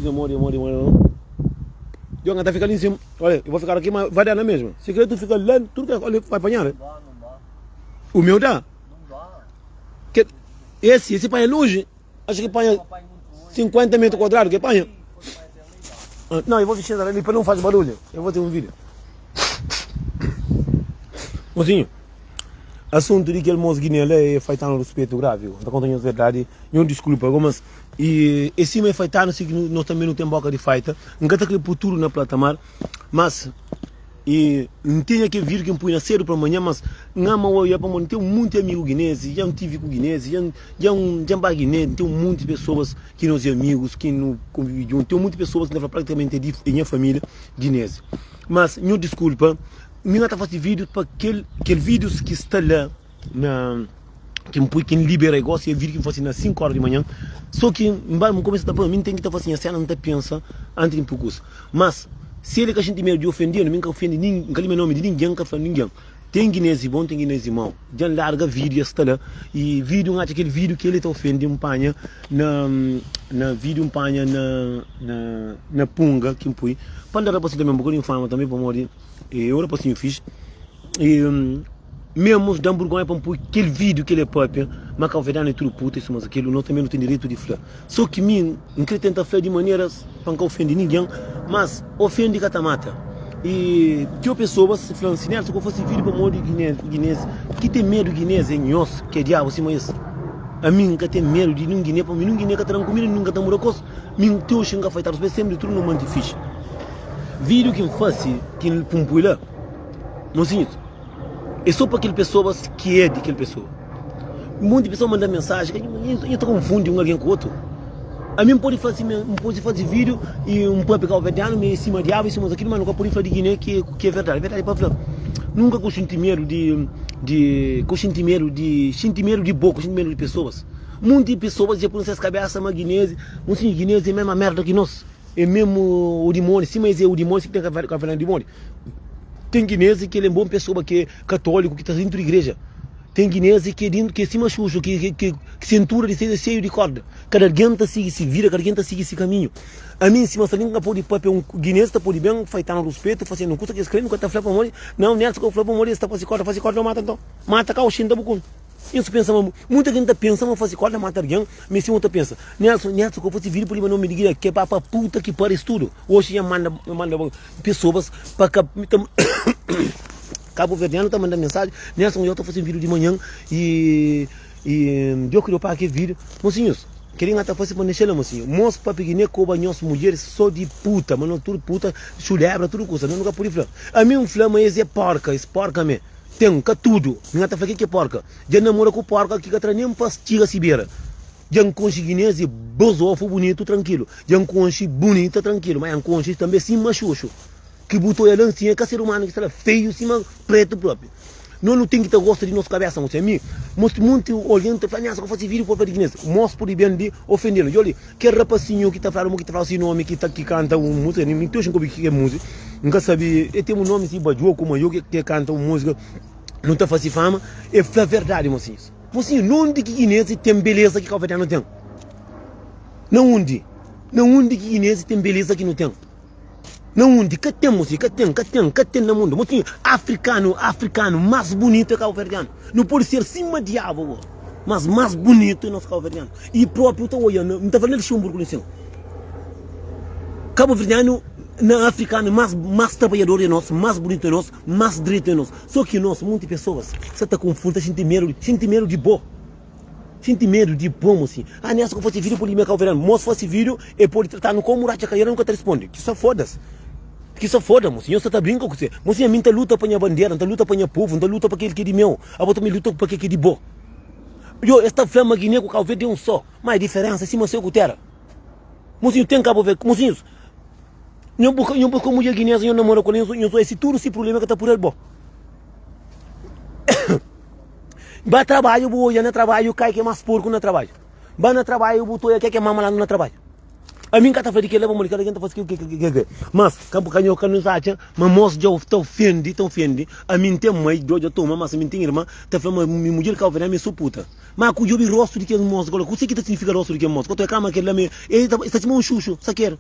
demora. Eu até ficar ali em cima. Olha, eu vou ficar aqui, mas vai dar na mesma. Se quer tu fica lá, tudo que olha, vai apanhar, né? Não dá. O meu dá? Não dá. Que, esse apanha longe. Acho que apanha 50 metros quadrados, que apanha. Não, eu vou vestir ali para não fazer barulho. Eu vou ter um vídeo. Mozinho, assunto de que ele moço guiné é feito no respeito grave. Da contando a verdade, eu desculpa, mas e cima é feito assim que nós também não temos boca de feita. Nunca tem aquele futuro na platamar, mas e não tinha que vir que eu põe cedo para amanhã, mas não mal eu para tem um monte de amigos guineses, já um tive com guineses, já um guiné, tem um monte de pessoas que nos amigos, que não convivem junto, tem um monte de pessoas que praticamente é minha família guinese. Mas não desculpa, não está fazendo vídeo para aquele vídeos que está lá na que libera negócio e vídeo que faz às 5 horas de manhã. Só que no começo da mim tem que estar fazendo a cena, não pensa antes de poucos. Mas se ele que a gente medo de ofender, não ofende ninguém, não calma nome de ninguém, não fala ninguém. Tem guinese bom, tem guinese mau. Já larga vídeo está lá e vídeo aquele vídeo que ele está ofendendo panha na vídeo panha na punga que põe. Quando era para também um pouco de fama também para morrer. Eu era para fiz e mesmo de Hamburgo para pôr aquele vídeo que ele é próprio, mas que o verão é tudo puta, isso mas aquilo não também não tem direito de falar. Só que mim não quero tentar falar de maneiras para não ofender ninguém, mas ofende que mata. E que pessoas se falam assim, se eu fosse vídeo para morrer guinês, que tem medo guinês é nós, que é diabo assim mas a mim nunca tem medo de ninguém para mim, ninguém que está comigo, nunca está morocos, mim teu xinga feitar, sempre tudo no manto fixe. Vídeo que me faz, que me põe lá, mocinho, é só para aquelas pessoas que é de aquela pessoa. Um monte de pessoas mandam mensagem, eu estou confundindo alguém com o outro. A mim pode fazer vídeo e pode pegar o verdadeiro, em cima de ave, em cima daquilo, mas nunca pode falar de Guiné que é verdade. Verdade para falar. Nunca com sentimento de boca, com sentimento de pessoas. Um monte de pessoas já põem essas cabeças, mas guinese é a mesma merda que nós. É mesmo o demônio, sim, mas é o demônio que tem que ver com o demônio. Tem guinese que ele é uma boa pessoa, que é católico, que está dentro da igreja. Tem guinese que é dentro, que é cima xuxo, que cintura de ser cheio de corda. Cada garganta se vira, cada garganta sigue esse caminho. A mim, se você não pode papel, um guinese está por bem, feitando no respeito, fazendo não custa que escreve, nunca está falando para morrer. Não, nem se eu falar para morrer, está fazendo corda, não mata então. Mata cá o chinta bucum. Isso pensa, muita gente está pensando, fazer corda, mata alguém, mas se outra pensa, Nelson, que eu fosse vir por não me diga que é para puta que parece tudo. Hoje já manda pessoas para Cabo Verdeano está mandando mensagem, Nelson, eu estou fazendo vídeo de manhã e eu queria para aquele vídeo. Mocinhos, queria até fazer para deixar lá, mocinho. Moço para peguinê, coba, nós mulheres só de puta, mas não tudo puta, chulebra, tudo coisa, não nunca por falar. A mim um flama é porca, me. Tem que tudo, não está falando que é porca. Já namora com porca que está nem pastiga sibira. Já conseguinês e bozofo bonito, tranquilo. Já conche bonita, tranquilo, mas conche também sim machucho. Que botou a lancinha, que ser humano que está feio, cima preto próprio. Não tem que ter gosto de nossa cabeça, você é mim. Mostra muito olhando, falando, que eu faço vídeo para o guinês. Mostra por bem de ofendê-lo. E olha, que rapacinho que está falando assim nome, que canta uma música, nem estou achando que é música. Nunca sabia, ele tem um nome assim, Badio, como eu, que canta uma música, não está fazendo fama. É a verdade, mocinhos. Mocinho, não onde que guinês tem beleza que o Calvete não tem. Não onde que guinês tem beleza que não tem. Não onde, que tem música, que tem no mundo. Mocinho, africano, mais bonito é cabo-verdiano. Não pode ser cima de diabo, mas mais bonito é nosso cabo-verdiano. E próprio, estou olhando, não está falando de Chumburgo, não. Cabo-verdiano, na africano, mais trabalhador é nosso, mais bonito é nosso, mais direito é nosso. Só que nós, muitas pessoas, você está confundindo, sente medo de boa. Sente medo de bom, assim. Ah, nessa que eu faço vídeo por mim, cabo-verdiano. Moço, faço vídeo e pode tratar no como a carreira nunca te responde. Que só foda-se. Que só foda, mocinho, você está brincando com você. Mocinho, a mim está luta para a bandeira, não está luta para o povo, não está luta para aquele que é de meu. A outra me luta para aquele que é de boa. Eu, esta flama guiné com o Cabo Verde é um só. Mas a diferença, cima seu terra. Mocinho, tem Cabo Verde. Mocinhos, eu busco mulher guinesa, eu namoro com ele, eu sou esse tudo, esse problema que está por ele, bom. Vai trabalho, vou olhar no trabalho, cai que é mais porco no trabalho. Vai no trabalho, vou olhar que é mama lá no trabalho. A mim cá tá falando que leva uma cada quem tá fazendo que. Mas campo canho nos acha, mas moço já tá ofende. A mim tem mãe do já toma, mas a mim tem irmã, tá falando me mulher que vai me suputa. Mas com eu vi rosto de que moço, agora, o que significa rosto de que moço? Quando é cama que ele me, ele está chamando um chuchu, saqueiro.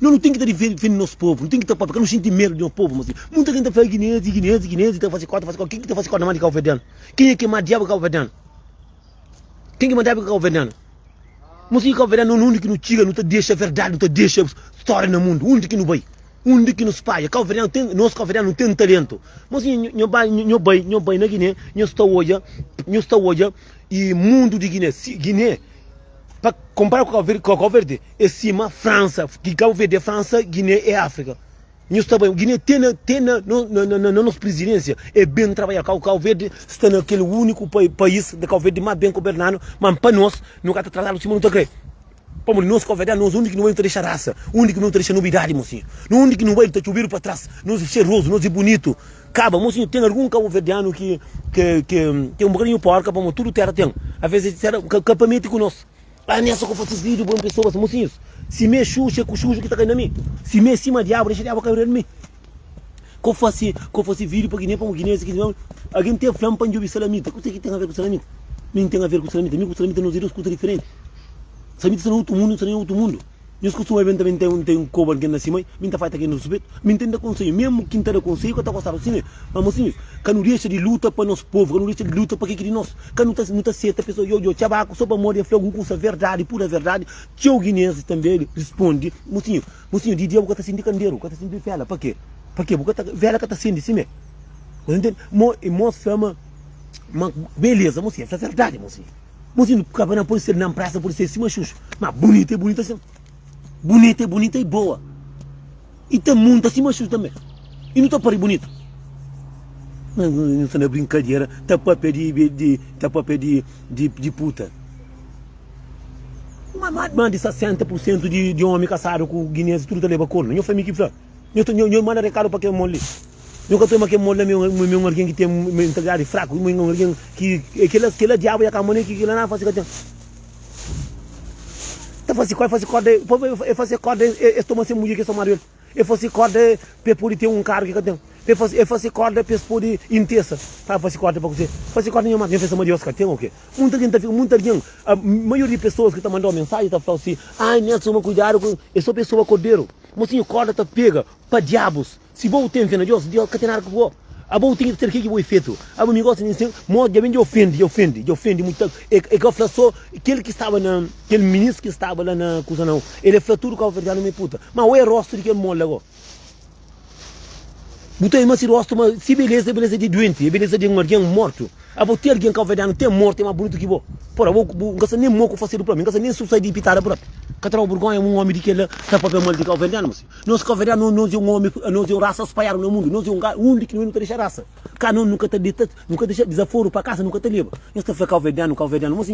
Não tem que estar defendendo nosso povo, não tem que estar porque não sente medo de nosso povo, mas muita gente faz guineense, tá fazendo corta, quem que tá fazendo corta na mão de calvediano? Quem é que mais diabo calvediano? Quem que mais diabo calvediano? Mas o calvediano não único que não tira, não te deixa verdade, não te deixa história no mundo, único que não vai, único que não espalha. Calvediano tem, nosso calvediano não tem talento. Mas não vai na Guiné, não está hoje e mundo de Guiné. Para comparar com Cabo Verde, é cima França, que Cabo Verde é França, Guiné é África. Guiné tem na nossa presidência, é bem trabalhar. Cabo Verde está naquele único país de Cabo Verde mais bem governado, mas para nós, nunca está tratado assim, não está creio. Para nós, Cabo Verde, nós o único que não vai deixar raça, o único que não deixa novidade, mocinho. O único que não vai chover para trás, nós é cheiroso, nós é bonito. Caba, mocinho, tem algum cabo verdeano que tem um bocadinho porca, para tudo terra tem. Às vezes, capamento com nós. Ah, nessa que eu faço vídeo para pessoas, mocinhos. Se me xuxa, com xuxa que está caindo a mim. Se me cima de árvore, deixa de água cair em mim. Que eu faço vídeo para Guiné, para o Guiné, alguém tem flama para enjoar salamita. O que tem a ver com salamita? Não tem a ver com salamita. Mim com salamita não zero escuta diferente. Salamita está no outro mundo, está em outro mundo. Eu escuto um evento também tem um cover que nasce mãe, minha faz aqui no respeito, me entende conselho, mesmo quem está no conselho, que está gostando assim, mas mocinhos, que não deixa de luta para nosso povo, que não deixa de luta para quem que de nós, que não está certa pessoa, eu chabaco, só para morrer, foi algum curso verdade, pura verdade, tio guinense também responde, mocinho, de dia, você está sendo candeiro, você está sendo vela, para quê? Porque vela que está sendo assim, né? Você entende? Moço chama, beleza, mocinho, é verdade, mocinho. Mocinho, cabana pode ser na praça, pode ser cima xuxo, mas bonita assim. Bonita e boa. E tem muito assim, mas também. E não está para bonito. Não está na brincadeira, está para pedir de puta. Mas de 60% de homem caçado com guineense, tudo está levando corno. Eu falei que fala. Eu mando recado para quem mole. Eu que tenho que mole meu alguém que tem mentalidade fraco, meu alguém que aquele diabo e a camone que lá não faz que fazer corda, estou mais mulher que sou marido. Eu faço corda para poder ter um cargo que eu tenho. Eu faço corda para poder inteirar. Para fazer corda para você. Fazer corda nenhuma, eu faço uma Deus que tem o quê? Muita gente, a maioria de pessoas que estão mandando mensagem está falando assim, ai, Nelson, cuidado com, eu sou pessoa cordeiro. Mocinho, corda tá pega para diabos. Se vou ter que Deus que tem nada que vou. A bom tem que ter que foi feito. A bom me gosta de modo de ofende muito. É que eu falo só aquele ministro que estava lá na coisa não. Ele falou tudo que eu verdade me puta. Mas o rosto de que mole agora. Botei mas se rosto, mas se beleza de doente, beleza de alguém morto. A bom ter alguém que eu verdade tem morto, é mais bonito que vou. Porra, vou nem moco fazer para mim, nem suicídio de pitada para. Catrão Burgonha é um homem de que ele está para mal de calvediano, mas nós calvediano não é um homem, nós é raça espalhada no mundo, nós é um único que não deixa raça. Cá nunca deixa desaforo para casa, nunca te leva. Esta foi calvediano, mas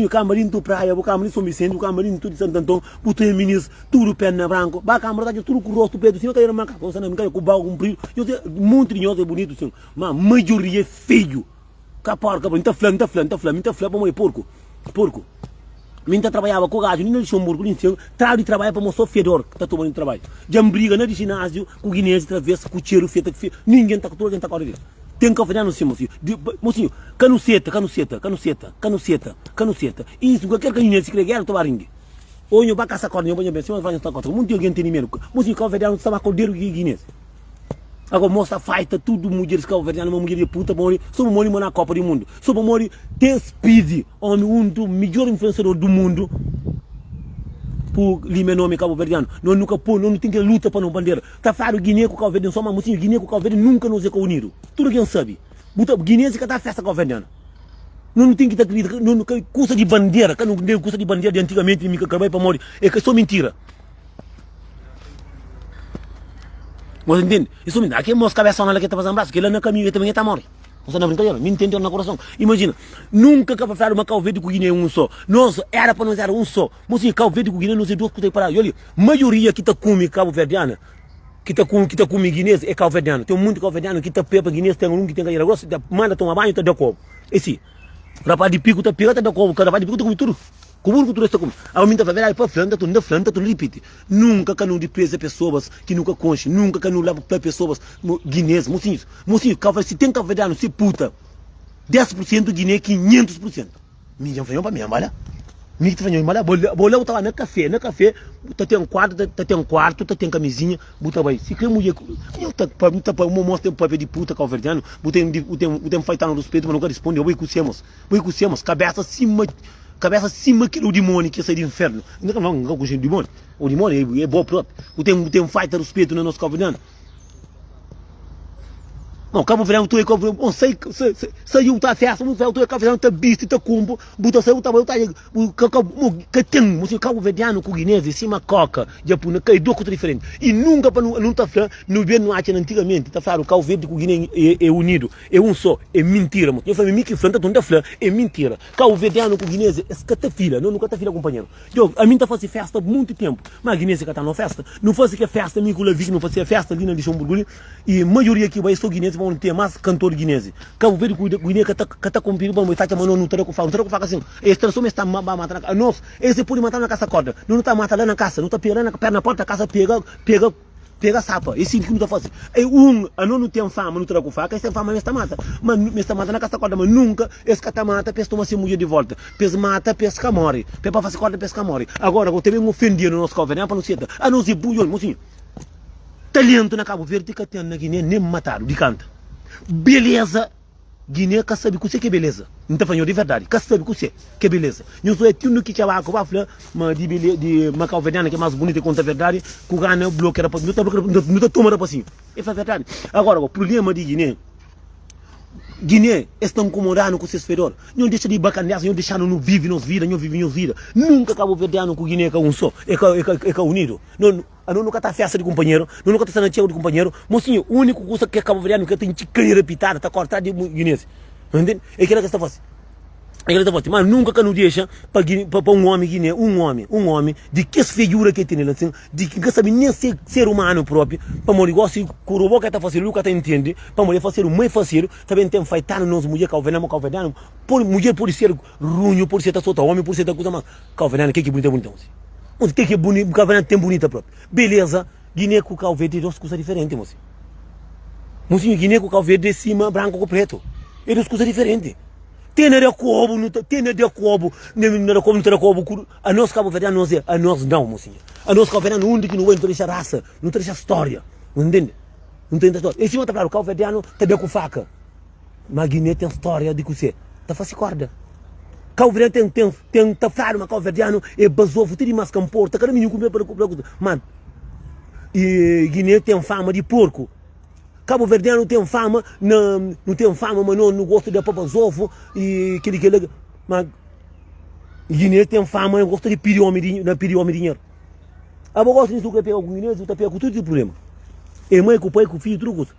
o camarim do praia, o camarim São Vicente, o camarim tudo de Santo Antônio, o teu ministro, tudo perna branco, a câmara está tudo com o rosto preto, assim, eu quero marcar, você não me quer com o baú comprido, eu sei, muito linhoso é bonito, assim, mas a maioria é feio. Cá porca, então flame, para morrer porco. Minha trabalhava com o gajo, nem no Luxemburgo, nem sei, trago de trabalho para mostrar o fedor que está tomando trabalho. Já briga no ginásio, com o guinense, travessa, com o cheiro, feita, ninguém está com tudo, ninguém está com ele. Tem que fazer no cima, mocinho, canuceta. Isso, qualquer guinense que quer, tomar ringue. Ou eu vou caçar corda, eu vou bem, se eu vou fazer corda, muito alguém tem dinheiro. Mocinho, que não estava com o dedo guinense. Agora mostra faita, tudo mulheres que uma mulher de puta, sobre mori na Copa do Mundo. Sobre mori tem speed, um dos melhores influenciadores do mundo. Por lime nome Cabo Verdeano. Nós nunca não tem que luta para não bandeira. Tá falando Guiné com Cabo Verdeano, só uma mocinha, Guiné com Cabo Verdeano nunca nos é unido. Tudo quem sabe. Guiné se que tá festa Cabo Verdeano. Não tem que estar não custa de bandeira, que não tem custa de bandeira de antigamente, me acabei para morrer. É que é só mentira. Você entende? Isso me dá. Aqui é moça cabeça na que está fazendo braço, que ele não caminha também está morre. Você não brincadeira, me entende no coração. Imagina, nunca que para uma Cabo Verde com Guiné um só. Nós era para nós era um só. Mas em Cabo Verde com Guiné nós é duas coisas para. Olha, maioria que está come Cabo Verdeana, que está come guinês é Cabo Verdeano. Tem muito Cabo Verdeano que está pepa guinês, tem um que tem galera grossa, manda tomar banho, está da cobo. Esse rapaz de pico está pegando, está da cobo, cada rapaz de pico está come tudo. Como cultura está como? A mim estava velho para frente, tu não frente, tu repite. Nunca que não despreza pessoas que nunca conhecem, nunca que não leva para pessoas guineenses, mocinhos, se tem cavaleiro, se puta, 10% Guiné, 500%. Minha fanhão para minha malha. Minha fanhão malha, bolão estava na café, tu tem quarto, tu tem camisinha, buta vai. Se quer mulher, eu para mim para mostrar um papel de puta calverdiano, tem feitar no respeito, mas nunca responde, vou cucemos, cabeça acima que o demônio que sai do inferno. Não, o demônio. O demônio é bom próprio. Tem um fight a respeito no nosso calverdiano. Não, Cabo Verde, tu é Cabo Verde, saiu, tá festa, tu é Cabo Verde, tá bicho, tá cumbo, buta saiu, tá que tem, você Cabo Verdeano com guinense, cima coca, japuna, que é duas coisas diferentes. E nunca para não tá falando, no bem não acha antigamente, tá falando, Cabo Verde com Guiné é unido, é um só, é mentira, eu falei, me que frente, tu não tá falando, é mentira. Cabo Verdeano com guinense, é catafila, não nunca tá fila, companheiro. A mim tá fazendo festa há muito tempo, mas a guinense que tá na festa, não fazia que festa, me com a Vic, não fazia festa ali na Lixão-Burgulho, e a maioria aqui vai só guinense, vão ter mais cantor guinense. Cabo Verde Guiné que está cumprindo para mostrar que a mão não terá que fazer assim. Esse transforma está matando. Nós, esse pode matar na casa corda. Não está matando na casa, não está pegando na perna na porta da casa pega sapa. Esse que não está fazendo. É a não tem fama, não terá que fazer. Essa fama está mata. Mas está mata na casa corda, mas nunca esse que está mata, pensa toma se mulher de volta. Pensa mata, pesca morre. Pensa fazer corda, pesca morre. Agora eu também me ofendi no nosso governo para não ser. A não ser bulhão, mocinho. Talento na Cabo Verde que tem na Guiné nem mataram de canto. Beleza, Guiné que sabe que é beleza. Não está falando de verdade, que sabe que é beleza. Eu sou tudo que tinha que falar, mas de Macau Verdeana que é mais bonita contra a verdade, que o Gana bloqueia para não está tomando para assim. É verdade. Agora o problema de Guiné está incomodando com o seu fedor. Não deixa de bacanear, não deixa não vive nos vida, não vive nos vida. Nunca Cabo Verdeano com Guiné é um só, é unido. Não nunca está festa de companheiro, nunca está sendo de companheiro. Mocinho, o único coisa que é Cabo Verdeano que tem carreira pitada, está cortado de guinense. Entende? É aquilo que está fazendo. Mas nunca que não deixa para um homem guiné, um homem, de que figura que tem assim, de que sabe nem ser humano próprio, para morrer igual se curou que está fazendo, nunca está entende, para morrer fazer o mais fácil, também tem feitando nos mulher calverdiano, por mulher por ser ruim, por ser solta homem, por ser da coisa mais calverdiano, que bonito assim. O que é bonito, o calverdiano tem bonita própria. Beleza, Guiné com calverde é duas coisas diferentes, mocinho. Mocinho, Guiné com calverde de cima, branco com preto. É duas coisas diferentes. Tem de cobo, não tem cobo, a nós Cabo Verdeano, a nós não, mocinha. A nós Cabo Verdeano, onde que não deixa raça, não deixa história, não entende? Não tem história. Em cima está claro, o Cabo Verdeano também com faca. Mas Guiné tem história de que você está fazendo corda. Cabo Verdeano tem tá claro, mas Cabo Verdeano é basofo, tem mais camporta, cada menino comer para mano. E Guiné tem fama de porco. Cabo Verdeano tem fama, não tem fama, mas não gosta de papazofo e aquele. Mas Guiné tem fama, não gosta de piromir dinheiro. Agora gosta de que pega com Guiné, você pega com tudo de problema. É mãe com o pai, com o filho, tudo coisa.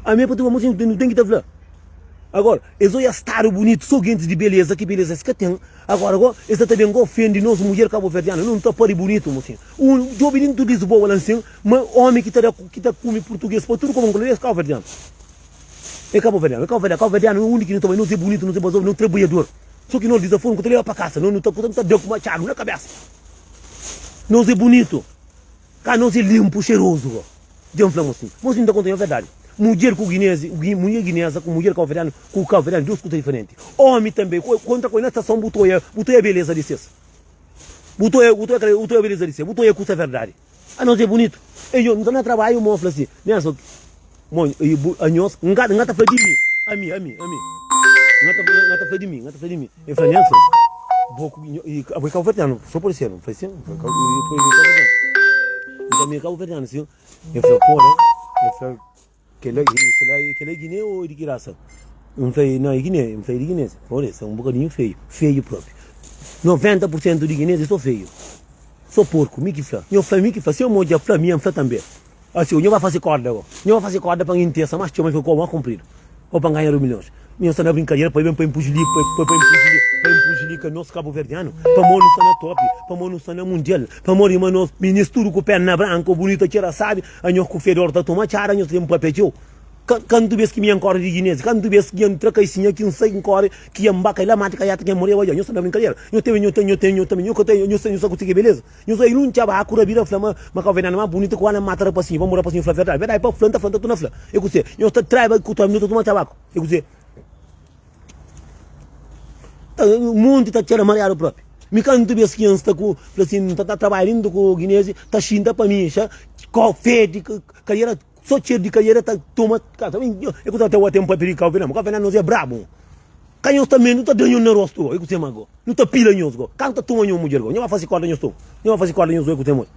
A minha patroa não tem que estar falando. Agora, eles olham estar bonito, só gente de beleza, que beleza é que tem. Agora, eles também ofendem nós, mulher cabo-verdiana, não está para bonito, mocinho. O jovem tu diz boa, assim, mas homem que está comendo português, para tudo como inglês, cabo-verdiano. É cabo-verdiano, o único que não é bonito, não é basou, não é trabalhador. Só que não diz a forma que ele vai para casa, não está deu com machado na cabeça. Não é bonito. Cá não é limpo, cheiroso. Deus não, mocinho. Mocinho está contando a verdade. Mulher com guinesa, mulher guinesa com mulher calverdiano, com calverdiano, duas coisas diferentes. Homem também, contra a estação, botou a beleza de ser. Botou a beleza de ser, botou a coisa verdade. A não ser bonito. Eu não estou no trabalho, eu mostro assim. Não só, a nós, não está falando de mim. A mim. Não está falando de mim. Eu falei, não, e a calverdiano, só por ser, não foi assim? Então, calverdiano, assim. Eu falei, porra, que é Guiné ou de Guiraça? Não é Guiné, não é de Guiné. Olha, é um bocadinho feio próprio. 90% de guineenses são feios. Sou porco, me que fala. Eu falei, me que fala, se eu morrer para mim, eu também. Assim, eu vou fazer corda agora. Eu vou fazer corda para a inteira, mas tinha mais que eu como comprido. Ou para ganhar 1 milhão. Minha está na brincadeira, para empugir com o nosso cabo-verdiano, para morrer no sana top, para morrer no sana mundial, para morrer no nosso ministro com perna branca, bonito, que era sabe, a nós com o fedor da tomate, a nós temos um papel. Quando tu vês que me ancora de Guiné, quando tu vês que entra caicinha que não sei ancora, que embaca lá mata que quem morreu aí, eu sou da brincadeira. Eu tenho beleza. Eu sou não tinha a cura vira flama, mas que veneno mais bonito quando mata para assim, vamos morar para assim flava verdade. Verdade, para planta tu na flama. Eu gostei. Eu estou traiba com tua minuto tu tabaco. Eu gostei. O mundo está tirando mareado próprio. Me canto bem que está com, assim, tá trabalhando com o guinese, tá xinda para mim, já, café de carreira, só cheiro de carreira, tá toma, eu tô até o tempo para pedir café, não, café não é brabo. Canhos também não tá dando no rosto, eu gostei mago, não tá pila nhos go, canta toma nhos mulher go, não vai fazer corda nhos tu, não vai fazer corda nhos eu gostei muito.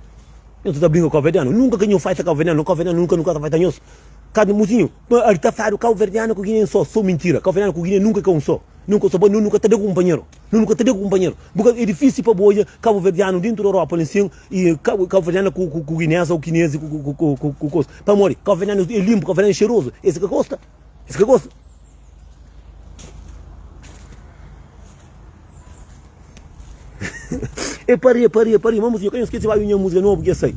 Eu tô brincando com o café, nunca canho faz café, nunca vai nhos. Cada muzinho, artefaro calverdiano com guiné só mentira, calverdiano com guiné nunca com só. Nunca te deu companheiro. Nunca te deu companheiro. Porque é difícil para boia Cabo Verdeano dentro da Europa, e Cabo Verdeano com guinesa ou guinese com coisa. Para morrer, Cabo Verdeano é limpo, Cabo Verdeano é cheiroso. Esse que gosta. Esse que gosta. Parei. Vamos, eu esqueci vai uma música nova que eu sei.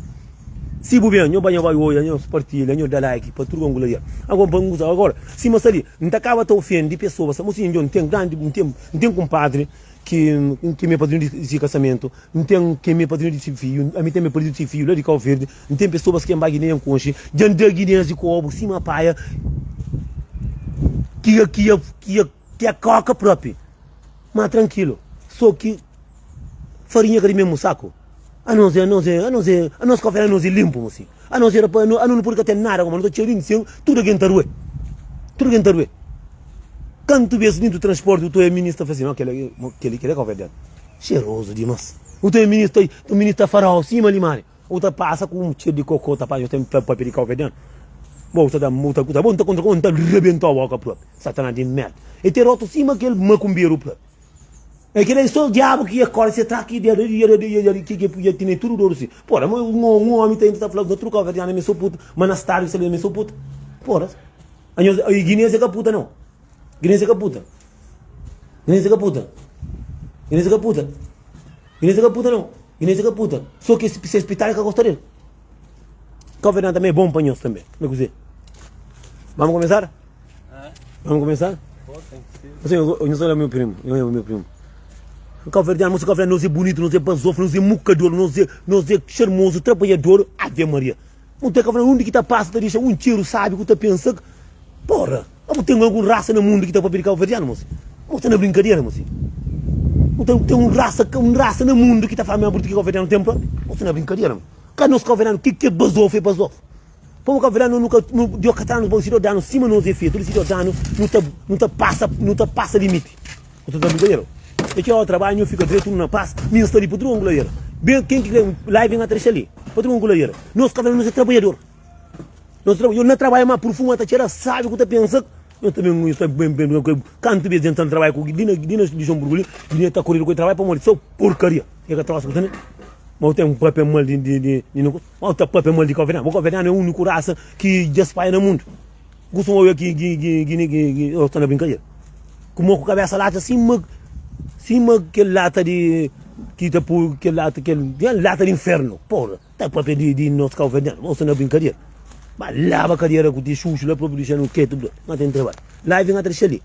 Se bem, eu banho vai hoje, eu partilho, eu dá like para tudo angula aí. Agora, se mas ali, não acaba tão ofendendo de pessoas, mas assim, eu tenho grande, tenho compadre que me padrinho de casamento, não tem que me padrinho de filho, a mim tem meu padrinho de filho, lá de Cabo Verde, não tem pessoas que embaguem nem conche, diante de guineiros de cobo, cima paia, que a coca própria. Mas tranquilo, só que farinha que mesmo saco. A nós café nós limpo assim. A nós era para não pode ter nada, como não tô cheirinho assim, tudo que entarue. Quando tu vês dentro do transporte, tu é ministro fazendo aquele café cheiroso demais. O teu ministro farol cima ali mano. O tá passa com um cheiro de cocô, tá para eu tenho para pedir café dentro. Bom, tá multa, bom, tá contra rebentou a boca própria. Satanás de merda. E ter outro cima aquele macumbeiro próprio. É que ele só o diabo que acorda, você tá aqui dentro, que tem tudo assim. Porra, um homem tá falando do truque, a me sou puta, monastário, se ele me sou puta. Porra, a Guiné é puta não. Guiné é puta não. Guiné é puta. Só que se hospital é que gosta dele. Café também é bom para nós também. Como é que você? Vamos começar? Vamos começar? Assim, eu sou meu primo. O Cabo Verdeano, música Cabo Verdeano, nós é bonito, nós é banzofo, nós é mucador, nós é charmoso, trabalhador, Ave Maria. Não tem Cabo Verdeano, onde que está passa, deixa um tiro, sabe, que está pensando, porra, tem alguma raça no mundo que está para pedir Cabo Verdeano, moço? Não está na brincadeira, moço. Não tem uma raça no mundo que está falando porque Cabo Verdeano tem próprio. Não está na brincadeira, moço. Cá nós Cabo Verdeano, que é banzofo, Como o Cabo Verdeano nunca deu catano, não se deu dano, cima nós é feito, ele se deu dano, não te passa limite. Não está na brincadeira. É que eu trabalho, eu fico direto na paz, minha história para o angulaeiro. Bem, quem quer live na trecha ali, para o angulaeiro. Nós é trabalhador. Eu não trabalho mais por fumo, até sabe o que está pensando. Eu também estou bem, canto bem dentro do trabalho com Guiné de João Burgulho, Guiné está correndo com o trabalho para morrer, só porcaria. É que eu trabalho com ele. Mas eu tenho um papel mal de Cabo Verdeano. O Cabo Verdeano é a única raça que já espalha no mundo. Gostam eu aqui, eu estou na brincadeira. Como com a cabeça lá, cima que lata de lata de inferno, porra, tá para pedir de nosso Cabo Verdeano, você não é brincadeira. Mas lava a cadeira com o xuxo lá para o não quer tudo, não tem trabalho. Live na trecha ali.